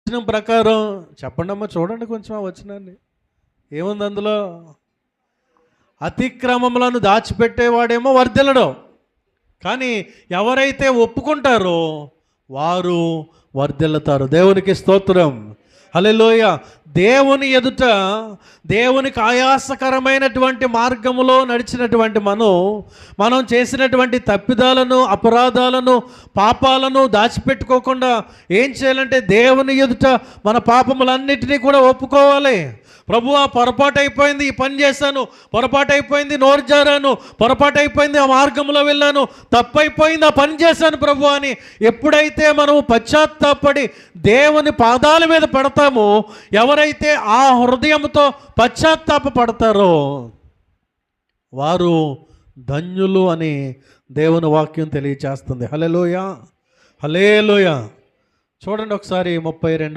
వచనం ప్రకారం చెప్పండి అమ్మా, చూడండి కొంచెం ఆ వచనాన్ని. ఏముంది అందులో? అతిక్రమములను దాచిపెట్టేవాడేమో వర్ధిల్లడు, కానీ ఎవరైతే ఒప్పుకుంటారో వారు వర్ధిల్లుతారు. దేవునికి స్తోత్రం, హల్లెలూయ. దేవుని ఎదుట దేవునికి ఆయాసకరమైనటువంటి మార్గములో నడిచినటువంటి మనం చేసినటువంటి తప్పిదాలను, అపరాధాలను, పాపాలను దాచిపెట్టుకోకుండా ఏం చేయాలంటే దేవుని ఎదుట మన పాపములన్నిటినీ కూడా ఒప్పుకోవాలి. ప్రభువా, పొరపాటు అయిపోయింది, ఈ పని చేశాను, పొరపాటు అయిపోయింది, నోరు జారాను, పొరపాటు అయిపోయింది, ఆ మార్గంలో వెళ్ళాను, తప్పైపోయింది, ఆ పని చేశాను ప్రభు అని ఎప్పుడైతే మనము పశ్చాత్తాపడి దేవుని పాదాల మీద పడతామో, ఎవరైతే ఆ హృదయంతో పశ్చాత్తాప పడతారో వారు ధన్యులు అని దేవుని వాక్యం తెలియచేస్తుంది. హల్లెలూయా, హల్లెలూయా. చూడండి ఒకసారి 32